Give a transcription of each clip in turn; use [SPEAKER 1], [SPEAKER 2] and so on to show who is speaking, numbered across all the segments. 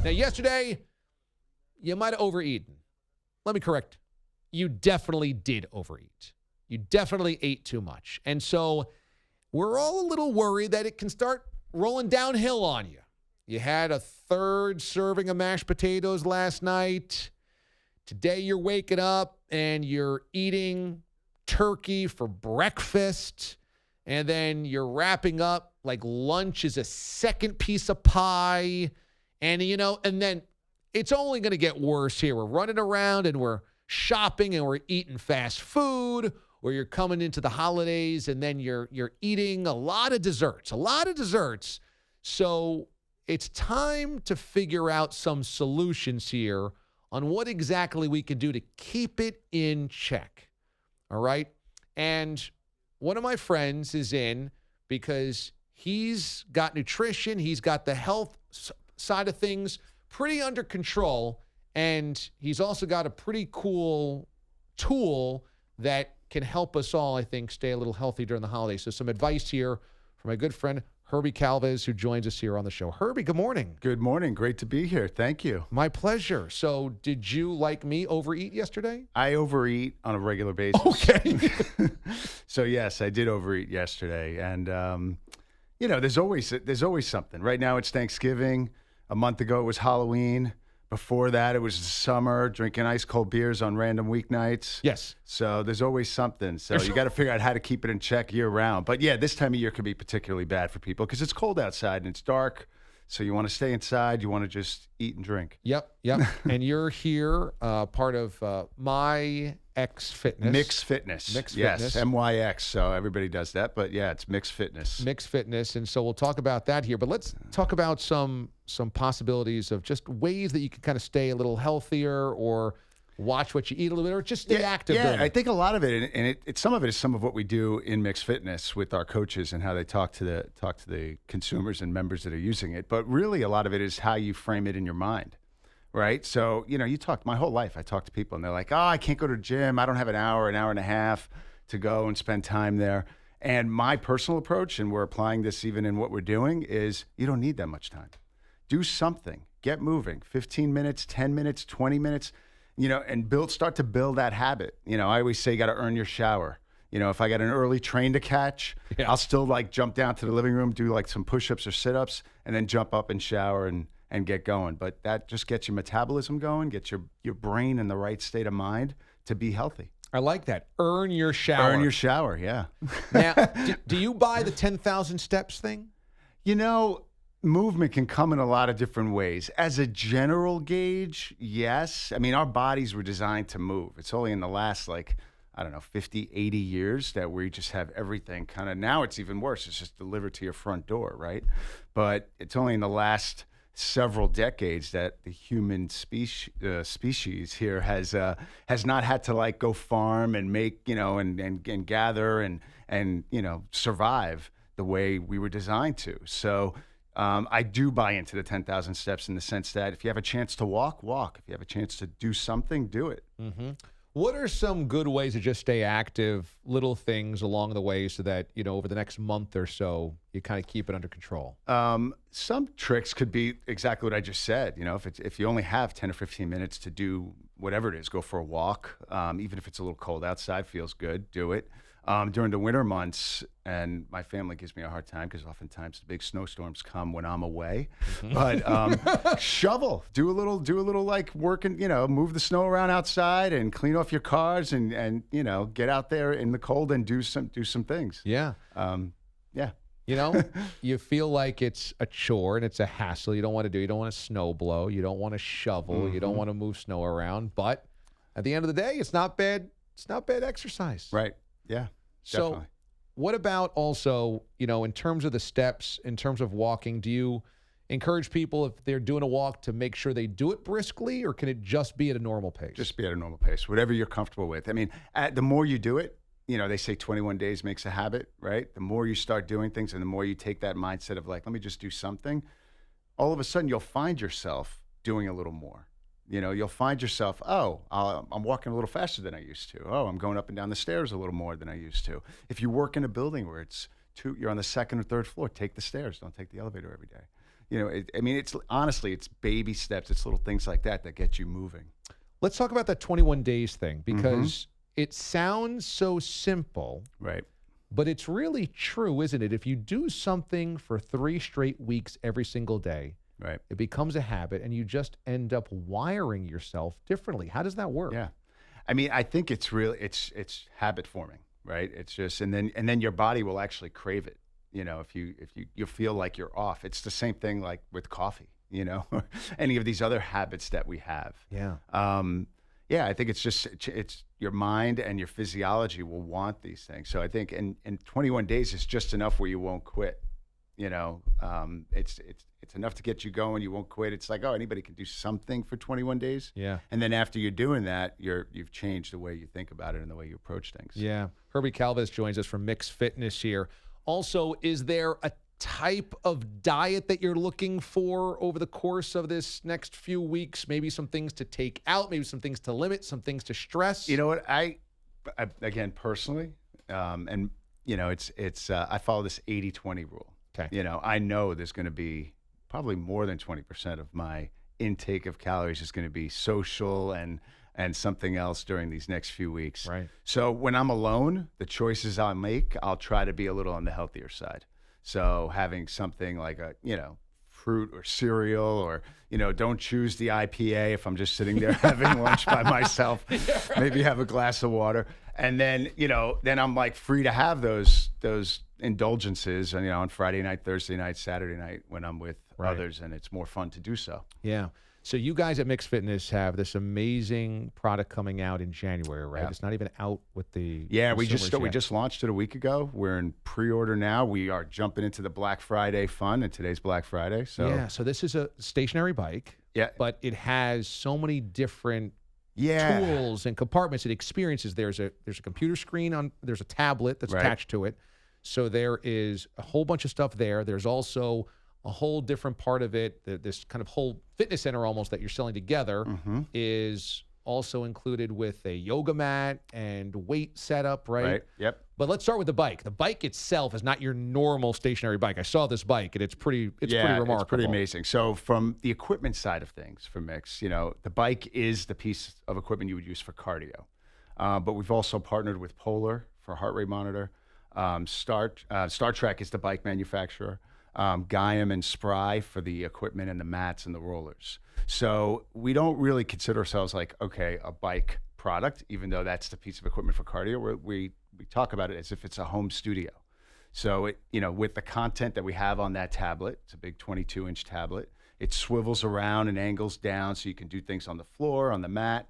[SPEAKER 1] Now, yesterday, you might have overeaten. Let me correct. You definitely did overeat. You definitely ate too much. And so we're all a little worried that it can start rolling downhill on you. You had a third serving of mashed potatoes last night. Today you're waking up and you're eating turkey for breakfast. And then you're wrapping up like lunch is a second piece of pie. And, and then it's only going to get worse here. We're running around and we're shopping and we're eating fast food, or you're coming into the holidays and then you're eating a lot of desserts. So it's time to figure out some solutions here on what exactly we can do to keep it in check. All right? And one of my friends is in because he's got nutrition, he's got the health side of things pretty under control, and he's also got a pretty cool tool that can help us all, I think, stay a little healthy during the holidays. So some advice here from my good friend Herbie Calves, who joins us here on the show. Herbie, good morning.
[SPEAKER 2] Good morning. Great to be here. Thank you.
[SPEAKER 1] My pleasure. So did you, like me, overeat yesterday?
[SPEAKER 2] I overeat on a regular basis.
[SPEAKER 1] Okay.
[SPEAKER 2] So, yes, I did overeat yesterday. And, there's always something. Right now it's Thanksgiving. A month ago it was Halloween. Before that, it was summer, drinking ice cold beers on random weeknights.
[SPEAKER 1] Yes.
[SPEAKER 2] So there's always something. So you got to figure out how to keep it in check year round. But yeah, this time of year can be particularly bad for people because it's cold outside and it's dark. So you want to stay inside. You want to just eat and drink.
[SPEAKER 1] Yep. And you're here, part of My X Fitness.
[SPEAKER 2] Mixed Fitness. Yes, MYX. So everybody does that. But yeah, it's Mixed Fitness.
[SPEAKER 1] Mixed Fitness. And so we'll talk about that here. But let's talk about some possibilities of just ways that you can kind of stay a little healthier or watch what you eat a little bit or just stay active.
[SPEAKER 2] Yeah, I think a lot of it, and some of it is some of what we do in Mixed Fitness with our coaches and how they talk to the consumers and members that are using it. But really, a lot of it is how you frame it in your mind, right? So, my whole life, I talk to people and they're like, oh, I can't go to the gym. I don't have an hour and a half to go and spend time there. And my personal approach, and we're applying this even in what we're doing, is you don't need that much time. Do something. Get moving. 15 minutes, 10 minutes, 20 minutes. And start to build that habit. I always say you got to earn your shower. If I got an early train to catch, I'll still jump down to the living room, do some push-ups or sit-ups, and then jump up and shower and get going. But that just gets your metabolism going, gets your brain in the right state of mind to be healthy.
[SPEAKER 1] I like that. Earn your shower.
[SPEAKER 2] Earn your shower, yeah.
[SPEAKER 1] Now, do you buy the 10,000 steps thing?
[SPEAKER 2] Movement can come in a lot of different ways. As a general gauge, yes. I mean, our bodies were designed to move. It's only in the last, 50, 80 years that we just have everything kind of, now it's even worse. It's just delivered to your front door, right? But it's only in the last several decades that the human species here has not had to go farm and make, and gather and survive the way we were designed to. So, I do buy into the 10,000 steps in the sense that if you have a chance to walk. If you have a chance to do something, do it.
[SPEAKER 1] Mm-hmm. What are some good ways to just stay active, little things along the way so that, over the next month or so, you kind of keep it under control?
[SPEAKER 2] Some tricks could be exactly what I just said. If you only have 10 or 15 minutes to do whatever it is, go for a walk. Even if it's a little cold outside, feels good, do it. During the winter months, and my family gives me a hard time because oftentimes the big snowstorms come when I'm away. But shovel, do a little working, move the snow around outside and clean off your cars and get out there in the cold and do some things.
[SPEAKER 1] Yeah.
[SPEAKER 2] Yeah.
[SPEAKER 1] You feel like it's a chore and it's a hassle. You don't want to do. You don't want to snow blow. You don't want to shovel. Mm-hmm. You don't want to move snow around. But at the end of the day, it's not bad. It's not bad exercise.
[SPEAKER 2] Right. Yeah. Definitely.
[SPEAKER 1] So what about also, in terms of the steps, in terms of walking, do you encourage people if they're doing a walk to make sure they do it briskly, or can it just be at a normal pace?
[SPEAKER 2] Just be at a normal pace, whatever you're comfortable with. I mean, the more you do it, they say 21 days makes a habit, right? The more you start doing things and the more you take that mindset of let me just do something, all of a sudden you'll find yourself doing a little more. You'll find yourself, I'm walking a little faster than I used to. Oh, I'm going up and down the stairs a little more than I used to. If you work in a building where you're on the second or third floor, take the stairs. Don't take the elevator every day. It's honestly, it's baby steps. It's little things like that get you moving.
[SPEAKER 1] Let's talk about that 21 days thing, because it sounds so simple.
[SPEAKER 2] Right.
[SPEAKER 1] But it's really true, isn't it? If you do something for 3 straight weeks every single day,
[SPEAKER 2] right,
[SPEAKER 1] it becomes a habit, and you just end up wiring yourself differently. How does that work?
[SPEAKER 2] Yeah. I mean, I think it's habit forming, right? It's just, and then your body will actually crave it. If you feel like you're off, it's the same thing like with coffee, or any of these other habits that we have.
[SPEAKER 1] Yeah.
[SPEAKER 2] I think it's your mind and your physiology will want these things. So I think in 21 days is just enough where you won't quit. It's enough to get you going. You won't quit. It's like, anybody can do something for 21 days.
[SPEAKER 1] Yeah.
[SPEAKER 2] And then after you're doing that, you've changed the way you think about it and the way you approach things.
[SPEAKER 1] Yeah. Herbie Calves joins us from Mix Fitness here. Also, is there a type of diet that you're looking for over the course of this next few weeks? Maybe some things to take out, maybe some things to limit, some things to stress.
[SPEAKER 2] You know what? I again, personally, it's I follow this 80-20 rule.
[SPEAKER 1] Okay.
[SPEAKER 2] I know there's going to be probably more than 20% of my intake of calories is going to be social and something else during these next few weeks.
[SPEAKER 1] Right.
[SPEAKER 2] So when I'm alone, the choices I make, I'll try to be a little on the healthier side. So having something like fruit or cereal, or, don't choose the IPA if I'm just sitting there having lunch by myself. Yeah, right. Maybe have a glass of water. And then, then I'm like free to have those indulgences, on Friday night, Thursday night, Saturday night when I'm with others, and it's more fun to do so.
[SPEAKER 1] Yeah. So you guys at Mix Fitness have this amazing product coming out in January, right?
[SPEAKER 2] Yeah.
[SPEAKER 1] It's not even out with the
[SPEAKER 2] we just launched it a week ago. We're in pre-order now. We are jumping into the Black Friday fun, and today's Black Friday. So
[SPEAKER 1] so this is a stationary bike.
[SPEAKER 2] Yeah.
[SPEAKER 1] But it has so many different tools and compartments and experiences. There's a computer screen there's a tablet that's attached to it. So there is a whole bunch of stuff there. There's also a whole different part of it, this kind of whole fitness center almost that you're selling together is also included with a yoga mat and weight setup, right?
[SPEAKER 2] Right, yep.
[SPEAKER 1] But let's start with the bike. The bike itself is not your normal stationary bike. I saw this bike, and it's pretty remarkable.
[SPEAKER 2] It's pretty amazing. So from the equipment side of things for Mix, the bike is the piece of equipment you would use for cardio. But we've also partnered with Polar for heart rate monitor. Star Trek is the bike manufacturer. Gaiam and Spry for the equipment and the mats and the rollers. So we don't really consider ourselves like, a bike product, even though that's the piece of equipment for cardio. We talk about it as if it's a home studio. So with the content that we have on that tablet, it's a big 22-inch tablet. It swivels around and angles down so you can do things on the floor, on the mat.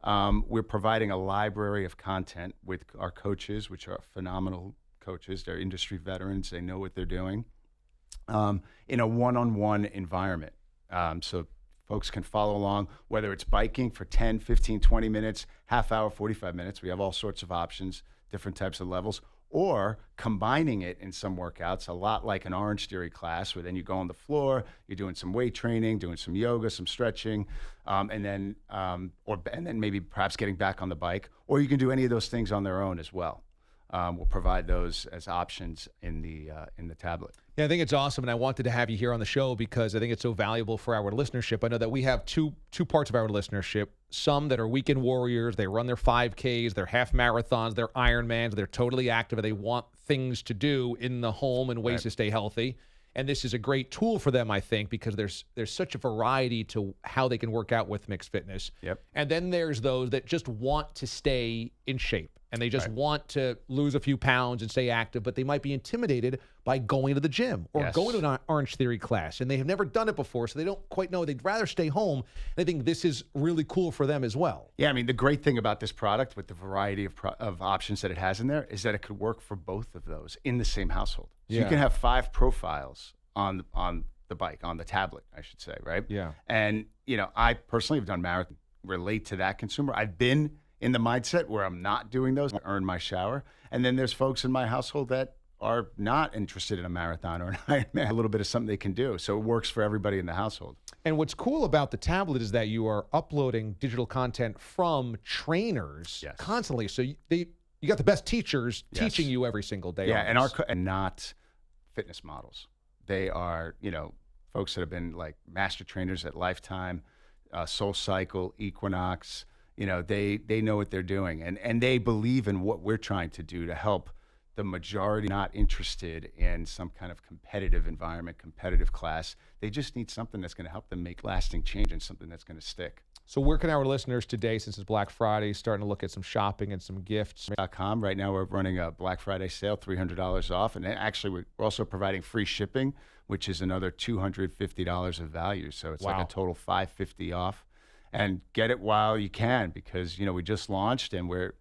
[SPEAKER 2] We're providing a library of content with our coaches, which are phenomenal coaches. They're industry veterans. They know what they're doing. In a one-on-one environment. So folks can follow along, whether it's biking for 10, 15, 20 minutes, half hour, 45 minutes. We have all sorts of options, different types of levels, or combining it in some workouts, a lot like an Orange Theory class, where then you go on the floor, you're doing some weight training, doing some yoga, some stretching, and then maybe perhaps getting back on the bike, or you can do any of those things on their own as well. We'll provide those as options in the tablet.
[SPEAKER 1] Yeah, I think it's awesome, and I wanted to have you here on the show because I think it's so valuable for our listenership. I know that we have two parts of our listenership. Some that are weekend warriors. They run their 5Ks, their half marathons, their Ironmans. They're totally active, and they want things to do in the home and ways to stay healthy. And this is a great tool for them, I think, because there's such a variety to how they can work out with Mix Fitness.
[SPEAKER 2] Yep.
[SPEAKER 1] And then there's those that just want to stay in shape. And they just want to lose a few pounds and stay active, but they might be intimidated by going to the gym or going to an Orange Theory class. And they have never done it before, so they don't quite know. They'd rather stay home. And I think this is really cool for them as well.
[SPEAKER 2] Yeah, I mean, the great thing about this product with the variety of options that it has in there is that it could work for both of those in the same household. So you can have 5 profiles on the bike, on the tablet, I should say, right?
[SPEAKER 1] Yeah.
[SPEAKER 2] And, I personally have done marathon, relate to that consumer. I've been in the mindset where I'm not doing those, I earn my shower. And then there's folks in my household that are not interested in a marathon or an Ironman, a little bit of something they can do. So it works for everybody in the household.
[SPEAKER 1] And what's cool about the tablet is that you are uploading digital content from trainers constantly. So you got the best teachers teaching you every single day.
[SPEAKER 2] Yeah, and not fitness models. They are, folks that have been like master trainers at Lifetime, Soul Cycle, Equinox. They know what they're doing, and they believe in what we're trying to do to help the majority not interested in some kind of competitive environment, competitive class. They just need something that's going to help them make lasting change and something that's going to stick.
[SPEAKER 1] So where can our listeners today, since it's Black Friday, starting to look at some shopping and some gifts?
[SPEAKER 2] .com. Right now we're running a Black Friday sale, $300 off. And actually we're also providing free shipping, which is another $250 of value. So it's like a total $550 off. And get it while you can, because we just launched and we're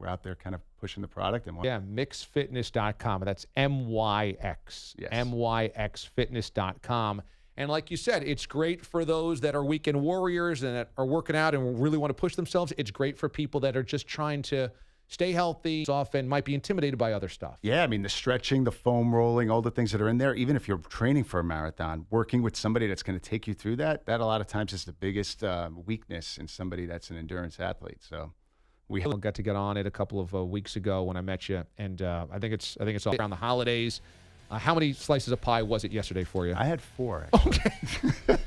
[SPEAKER 2] out there kind of pushing the product. And
[SPEAKER 1] mixfitness.com. That's MYX.
[SPEAKER 2] Yes.
[SPEAKER 1] MYXfitness.com. And like you said, it's great for those that are weekend warriors and that are working out and really want to push themselves. It's great for people that are just trying to stay healthy, often might be intimidated by other stuff.
[SPEAKER 2] Yeah, I mean, the stretching, the foam rolling, all the things that are in there, even if you're training for a marathon, working with somebody that's going to take you through that a lot of times is the biggest weakness in somebody that's an endurance athlete. So we
[SPEAKER 1] got to get on it a couple of weeks ago when I met you, and I think it's all around the holidays. How many slices of pie was it yesterday for you?
[SPEAKER 2] I had 4.
[SPEAKER 1] Actually. Okay.